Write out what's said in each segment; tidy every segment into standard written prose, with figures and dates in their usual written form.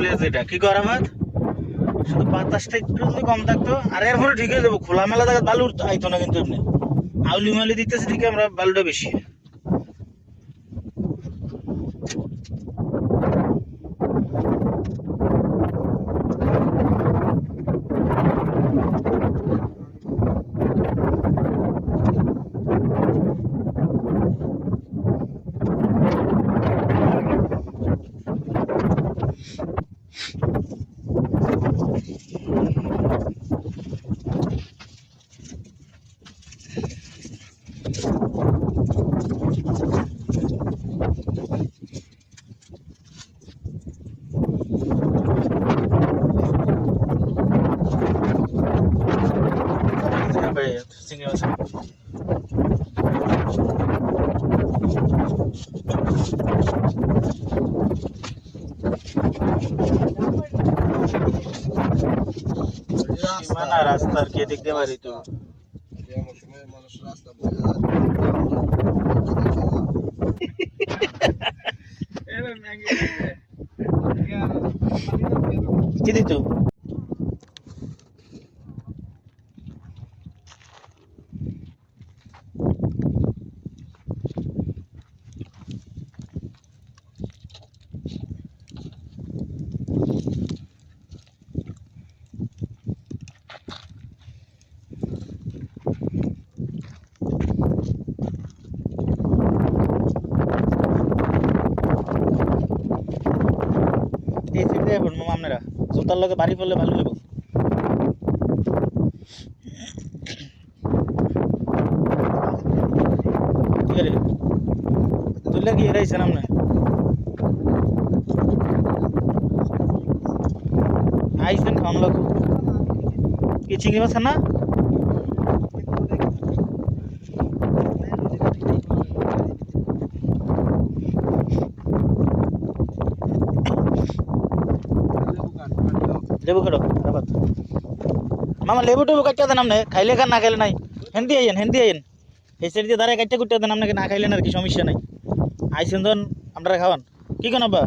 Place এটা কি করা ভাত শুধু বাতাসটা একটু যদি কম থাকতো আর এরপরে ঠিক হয়ে যাবো খোলামেলা জায়গা বালু আইতো না কিন্তু এমনি আউলি মাউলি দিতেছে ঠিক আমরা বালুটা বেশি চিংড়ি মাছ সীমানা রাস্তার কে দেখতে পারি তো কি দিত এই সাইড দিয়ে বলবো আপনারা জুতার লগে বাড়ি পড়লে ভালো লাগবে ঠিক আছে তুলে কি এরাইছেন আপনি আইসেন খাওয়ান লাগবো কি চিংড়ি মাছ না লেবু কাটো আবার মামা লেবু টেবু কাটতে দেন আপনি খাইলে খান না খাইলে নাই হেন্দি আইন এই সাইড দিয়ে দাঁড়ায় কাটতে কুটতে দেন আপনাকে না খাইলেন আর কি সমস্যা নাই আইসেন ধন আপনারা খাওয়ান কি কোন আব্বা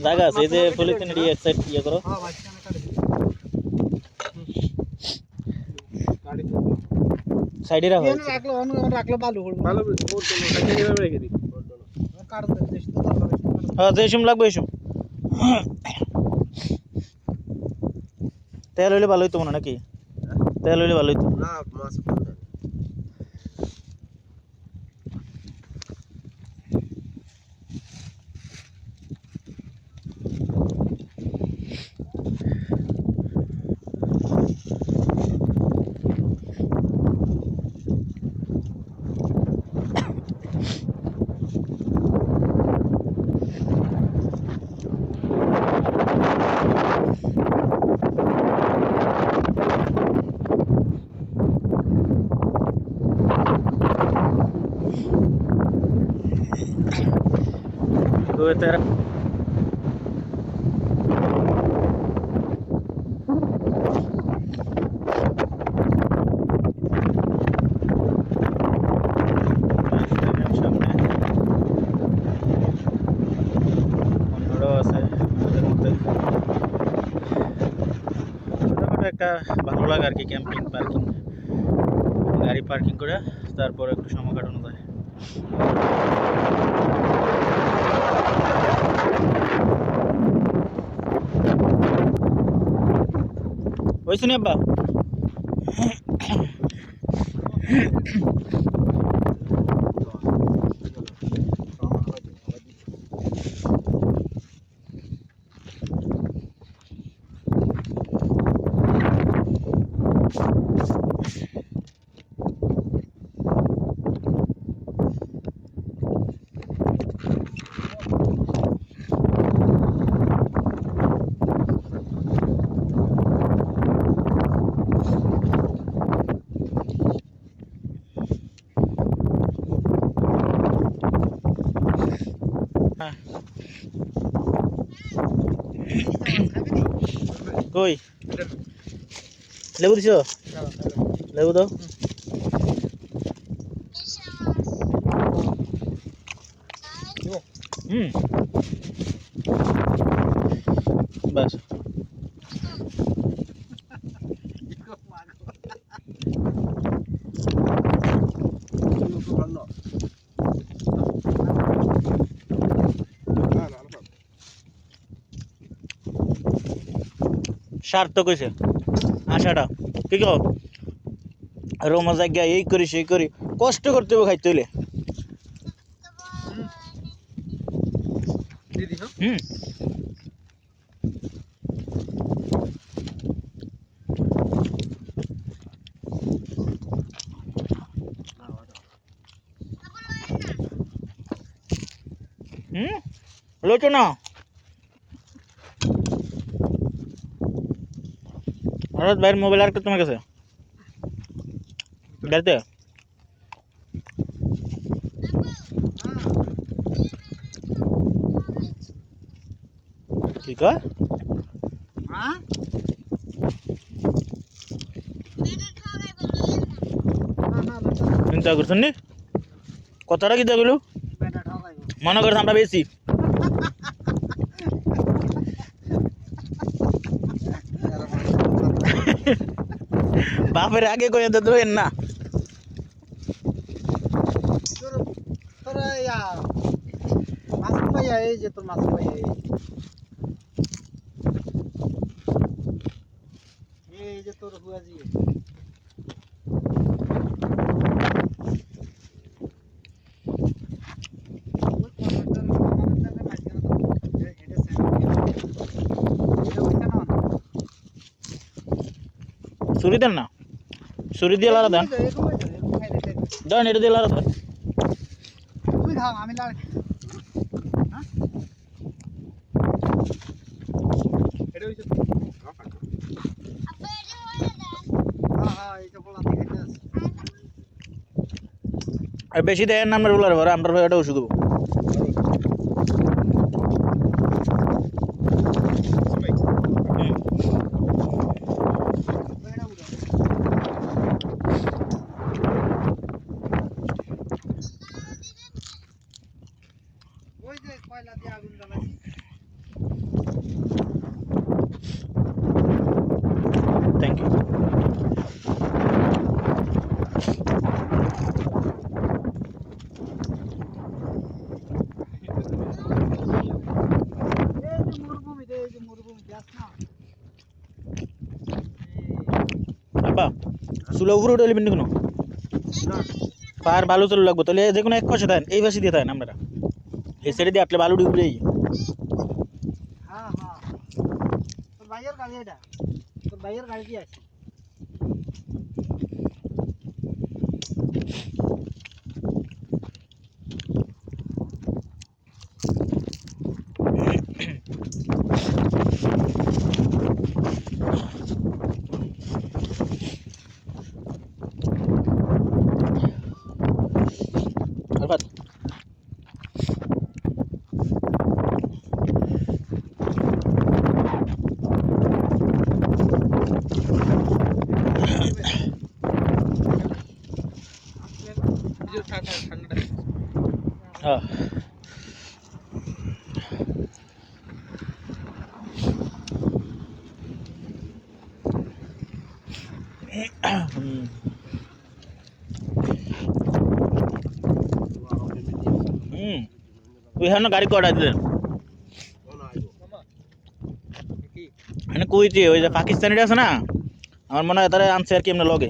জায়গা আছে এই যে পলিথিন এক সাইড ইয়ে করো সাইডে রাখো রাখলো ভালো রেখে দিই হ্যাঁ যেসম লাগবে এসম তেল হইলে ভালো হইতো মনে নাকি তেল হইলে ভালো হইতো না মাছ তেরা একটা ভালো লাগে আর কি ক্যাম্পিং পার্কিং গাড়ি পার্কিং করে তারপর একটু সময় কাটানো যায় ওই শুনি আব্বা কই লেবু দিছো লেবু দাও বাস সার্থক হয়েছে আশাটা কি কো রোমা জায়গা এই করি সেই করি কষ্ট করতে হবে খাইতে হইলে হুম হুম লোচো না হঠাৎ ভাইয়ের মোবাইল আর তোমার কাছে গাড়িতে কি কয় চিন্তা করছেন নি কথাটা কি দেখলো মনে করছে আমরা বেশি বাপের আগে কয়ে দেন না এই যে তোর মাছ ভাইয়া এই যে তোর হুয়াজি ছুরি দেন না ছুরি দিয়ে লাড়া দেন দেন এটা দিয়ে লাড়া দেন তুমি খাও আমি লাড় এটা হইছে হ্যাঁ এটা বলা দেখাইতে আছে আর বেশি দেন না আমরা বলার পরে আমরা এটা ওষুধ দেবো ওই যে কয়লা দিয়ে আগুন জ্বালাইছি থ্যাংক ইউ এই যে মরুভূমি দেখ না আব্বা চুলা উপরে উঠে এলিবেন কোনো পার বালু চলে লাগবো তাহলে যে কোনো এক পাশে দেন এই পাশে দিয়ে দেন আমরা এই সাইডে দিয়ে আটলে বালু ডুবে হ্যাঁ হ্যাঁ তোর ভাইয়ের গাড়ি এটা তোর ভাইয়ের গাড়ি দিয়ে আছে Albat. ওইখানে গাড়ি কটা দিলেন মানে কইছে ওই যে পাকিস্তানিরা আছে না আমার মনে হয় তারা আনছে আর কি এমনি লগে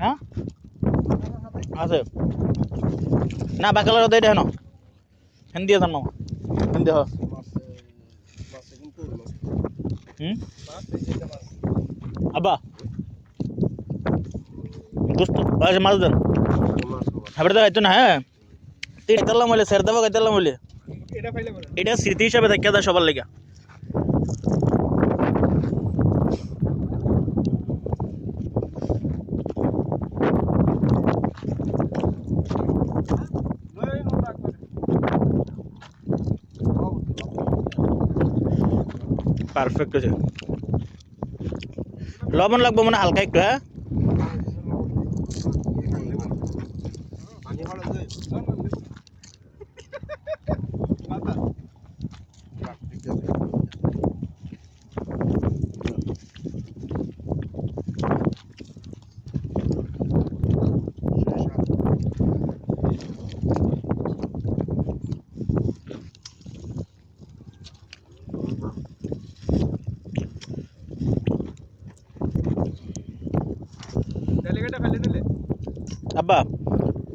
হ্যাঁ আছে না বাকালার ওদের এটা হিন্দি আছে মামা হিন্দি হ আব্বা গোস্ত মাছ দেন হাবড়ে তো খাইতো না হ্যাঁ তুই খাইতাম বলে স্যার দেবো খাইতাম বলে এটা স্মৃতি হিসাবে থাকিয়া দেয় সবার লেগে পারফেক্ট আছে লবণ লাগবো মানে হালকা একটু হ্যাঁ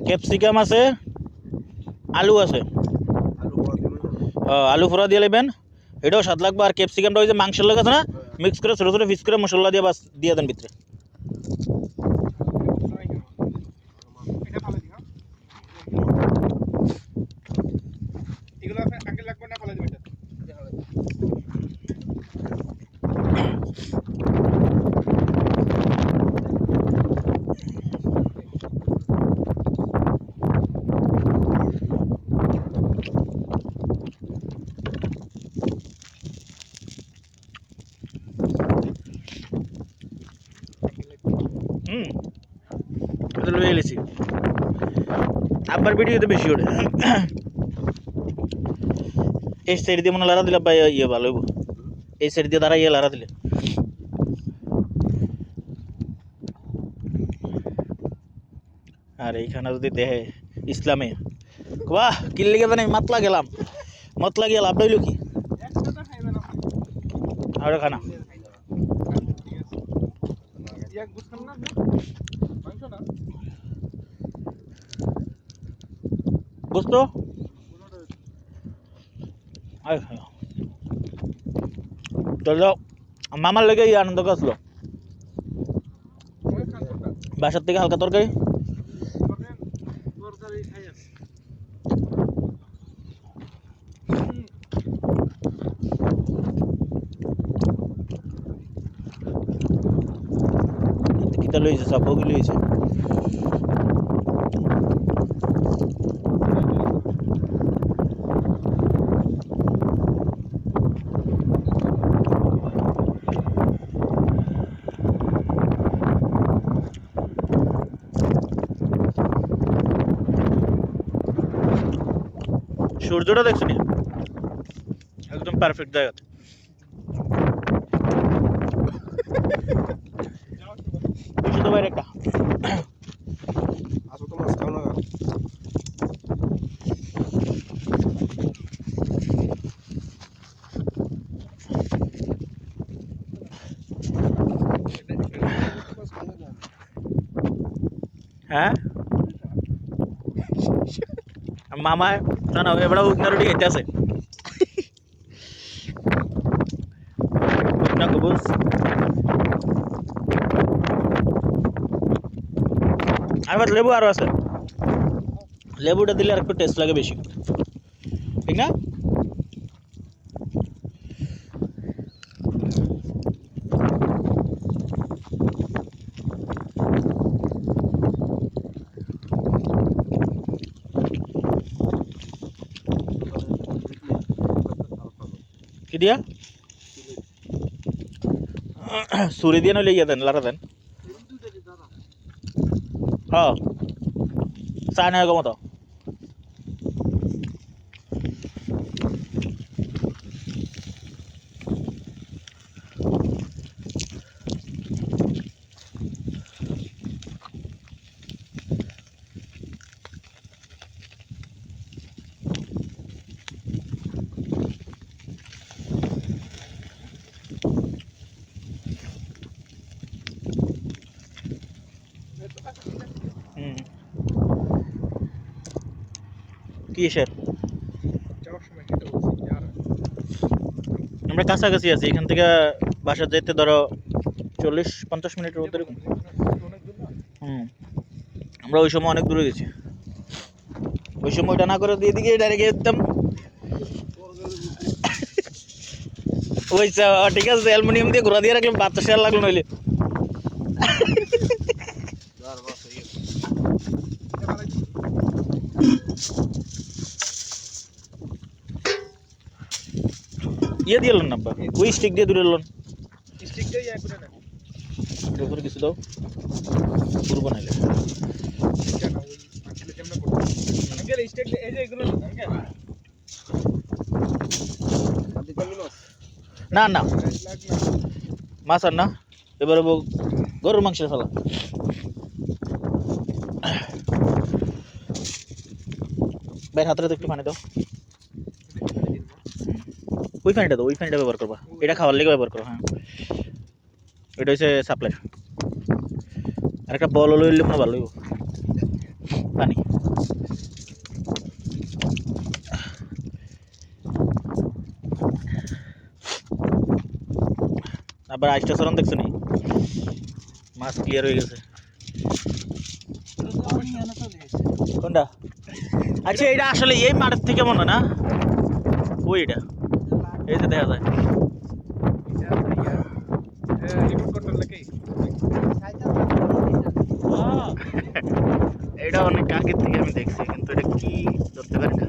ক্যাপসিকাম আছে, আলু আছে। আলু ফোড়া দিয়ে নেবেন, এটাও স্বাদ লাগবে। আর ক্যাপসিকামটা ওই যে মাংসের লাগে আছে না, মিক্স করে ছোটো ছোটো পিস করে মশলা দিয়ে বাস দিয়ে দেন ভিতরে। এটা লয়ে এলেছি, আব্বার ভিডিওতে বেশি ওঠে। এই সাইড দিয়ে মনে লাড়া দিলে বা ইয়ে ভালো হইব, এই সাইড দিয়ে দাঁড়া ইয়ে লাড়া দিলে। আর এইখানে যদি দেহে ইসলামে বাহ কিনলে গেছে নাই, মাতলা গেলাম, মতলা গিয়ে লাভ রইল কি আর খানা বুঝতো। চলো মামার লেগে আনন্দ আসলো, বাসার থেকে হালকা তরকারি। কিতা লইছে সব বগি লইছে। সূর্যটা দেখছো নি, একদম পারফেক্ট জায়গাতে। শুধু বাইরে একটা হ্যাঁ মামা না না এবার উঠনা রুটি খেতে আছে উঠনা কবুজ। আবার লেবু আরও আছে, লেবুটা দিলে আর একটু টেস্ট লাগে বেশি, ঠিক না? কি দিয়া সুরি দিয়ে নইলে ইয়ে দেন লাড়া দেন। হ্যাঁ চায় না মতো কিসের আমরা কাছাকাছি আছি, এখান থেকে বাসা যেতে ধরো 40-50 মিনিটের মধ্যে। আমরা ওই সময় অনেক দূরে গেছি, ওই সময় ওইটা না করে দিয়ে দিকে ডাইরেক্ট যেতাম। ওই ঠিক আছে অ্যালুমিনিয়াম দিয়ে ঘোরা দিয়ে রাখলাম, বাচ্চা শেয়ার লাগলো নইলে। ইয়ে দিয়ে লোন না ওই স্টিক দিয়ে দূরে লোন, স্টিক দিয়ে ইয়া করে না উপরে কিছু দাও পুরো বানাইলে না না মাছ আর না, এবারে গরুর মাংসের ফেলা। ভাই হাতটা একটু পানি দাও, ওই পানিটা দাও, ওই পানিটা ব্যবহার করবা, এটা খাওয়ার লেগে ব্যবহার করো। হ্যাঁ এটা হচ্ছে সাপ্লাই, আর একটা বল লইলে মনে ভালো হইব। পানি আবার আইসটা সরন দেখছো নি মাছ ক্লিয়ার হয়ে গেছে কোনটা আচ্ছা এটা আসলে এই মাঠের থেকে মনে হয় না ওই এটা এই যে দেখা যায় এটা অনেক আগের থেকে আমি দেখছি কিন্তু এটা কি ধরতে পারি না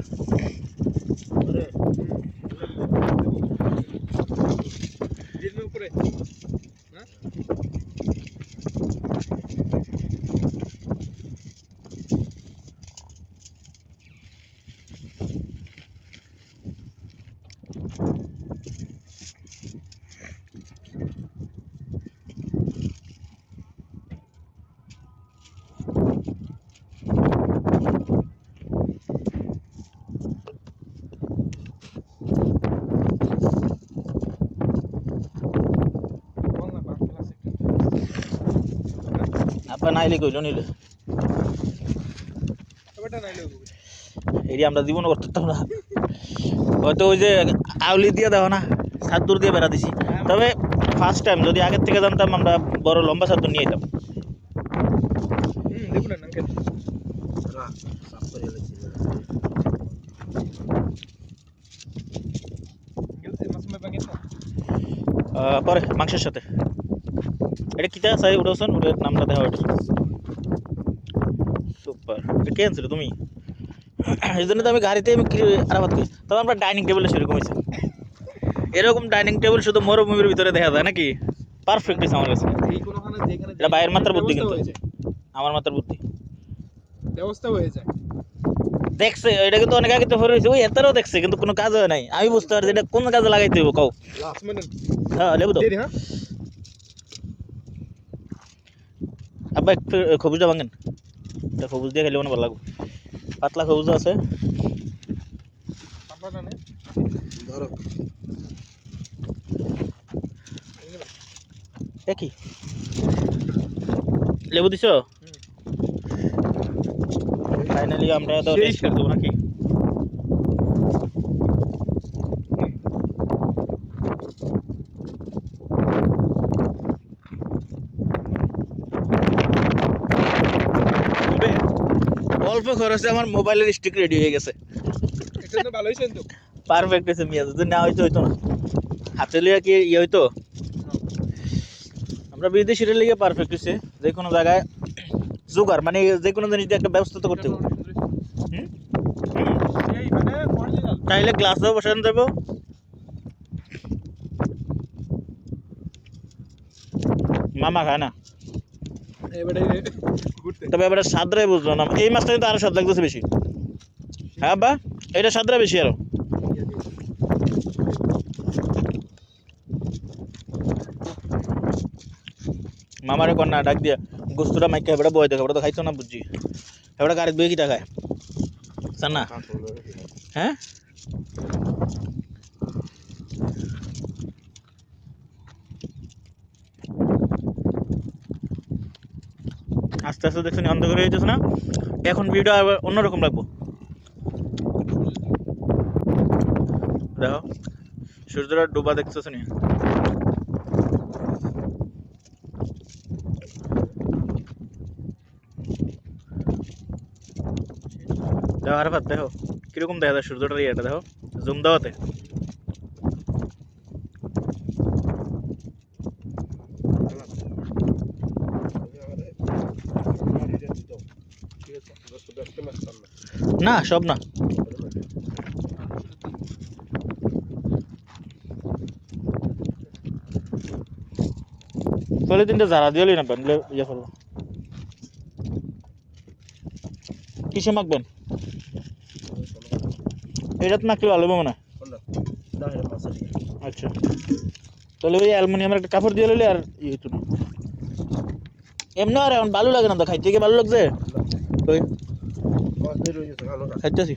আপনার নাইলে কইল নিলে এটি আমরা জীবন করতাম না হয়তো ওই যে আউলি দিয়ে দেওয়া না ছাত্র দিয়ে বেড়া দিছি তবে ফার্স্ট টাইম যদি আগের থেকে জানতাম আমরা বড় লম্বা ছাত্র নিয়ে যেতাম পরে মাংসের সাথে এটা কিটা চাই উঠাওছেন ওটার নামটা দেখা ওটা সুপার এটা কে আনছিল তুমি এই জন্য তো আমি গাড়িতে আমি আরামাত করি তবে আমরা ডাইনিং টেবিলে সেরকম হয়েছে এরকম ডাইনিং টেবিল শুধু মরুভূমির ভিতরে দেখা যায় নাকি পারফেক্ট হয়েছে আমার কাছে এটা বাইরের মাত্রার বুদ্ধি কিন্তু আমার মাত্রার বুদ্ধি ব্যবস্থা হয়ে যায় দেখছে এটা কিন্তু অনেক আগে তো হয়ে রয়েছে ওই এতারও দেখছে কিন্তু কোনো কাজ হয় নাই আমি বুঝতে পারছি এটা কোন কাজে লাগাইতে হইব কও হ্যাঁ লেবু তো আব্বা একটু খবুজটা ভাঙেন এটা খবুজ দিয়ে খেলে মনে ভালো লাগবে পাতলা খবুজ আছে দেখি লেবু দিছো ফাইনালি আমরা তো টেস্ট করে দেবো নাকি অল্প খরচে আমার মোবাইলের স্টিক রেডি হয়ে গেছে পারফেক্ট হয়েছে মিয়া যদি না হয়তো হইতো না হাতে লিয়া কি ইয়ে হইতো আমরা বিদেশির লিগে পারফেক্ট হয়েছে যে কোনো জায়গায় জোগাড় মানে যে কোনো জিনিস দিয়ে একটা ব্যবস্থা তো করতে হবে তাইলে গ্লাসও বসানো যাবো মামা খায় না তবে এবারে স্বাদটাই বুঝলো না এই মাছটা কিন্তু আরো স্বাদ লাগতেছে বেশি হ্যাঁ বা এটা স্বাদটা বেশি আরো মামারে কন্যা ডাক দিয়া গোস্তটা মাইকে এবারে বয় দেখো এবারে তো খাইছো না বুঝছি এবারে গাড়ি বই কিটা খায় চান না হ্যাঁ আস্তে আস্তে দেখছেন অন্ধকার হয়ে যেতেছে না এখন ভিডিও আবার অন্যরকম লাগবো দেখো সূর্যটা ডোবা দেখতেছ নি দেখো আরাফাত দেখো কিরকম দেখা যায় সূর্যটার ইয়েটা দেখো জুম দেওয়াতে না সব না চলে তিনটে জারা দিয়ে না বানলে ইয়ে করবো কিসে মাখবেন এটা তো মাখলে ভালো মনে হয় আচ্ছা তাহলে ওই অ্যালুমিনিয়ামের একটা কাপড় দিয়ে লইলে আর ইয়ে হতো না এমনি আর এখন ভালো লাগে না তো খাইতে গিয়ে ভালো লাগছে ওই খাইতেছি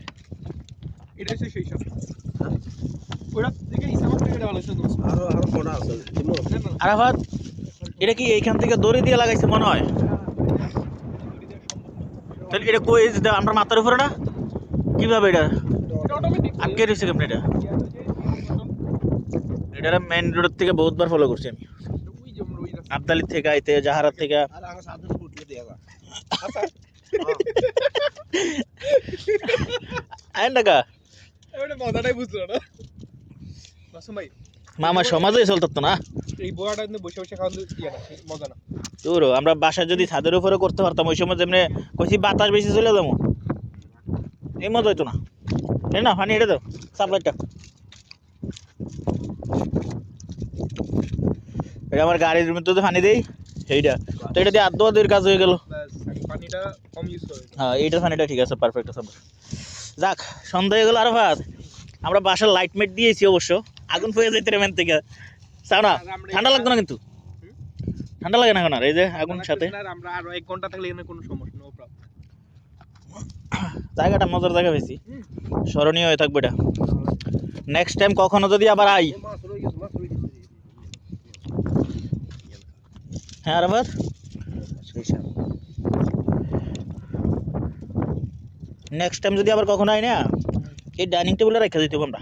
আরাফাত এটা কি এইখান থেকে দড়ি দিয়ে লাগাইছে মনে হয় তাহলে এটা কই এই যে আমরা মাথার উপরে না কিভাবে এটা এটা অটোমেটিক আটকে রয়েছে কেমন এটা এটা মেন রোড থেকে বহুতবার ফলো করছি আমি ওই যে আমরা ওই রাস্তা আবদালির থেকে আইতে জাহারাত থেকে আর আমার সাথে ফুটলে দিয়ে গা আইন টাকা এবারে মজাটাই বুঝলো না মাসুম ভাই মামা সমাজে চলতো না এই বোয়াটা কিন্তু বসে বসে খাওয়া ইয়ে না মজা না তোর আমরা বাসায় যদি ছাদের উপরে করতে পারতাম ওই সময় যেমনি কইছি বাতাস বেশি চলে যাবো এই মজা হইতো না তাই না পানি এটা দাও সাপ্লাইটা এটা আমার গাড়ির মধ্যে তো পানি দেই এইটা তো এটা দিয়ে আধো আধের কাজ হয়ে গেল ব্যাস, পানিটা কম ইউজ করে হ্যাঁ এইটা পানিটা ঠিক আছে পারফেক্ট আছে যাক সন্ধ্যা হয়ে গেল আর ভাত আমরা বাসার লাইট মেট দিয়েছি অবশ্য আগুন হয়ে যেতে রেমেন থেকে চাও না ঠান্ডা লাগতো না কিন্তু ঠান্ডা লাগে না এখন আর এই যে আগুন সাথে আমরা আরো 1 ঘন্টা থাকলে এখানে কোনো সমস্যা নো প্রবলেম জায়গাটা মজার জায়গা বেশি স্মরণীয় হয়ে থাকবে এটা নেক্সট টাইম কখনো যদি আবার আই মাছ রয়ে গেছে মাছ রয়ে গেছে হ্যাঁ আর আবার নেক্সট টাইম যদি আবার কখনো আই না এই ডাইনিং টেবিলে রেখে দিতে হবে আমরা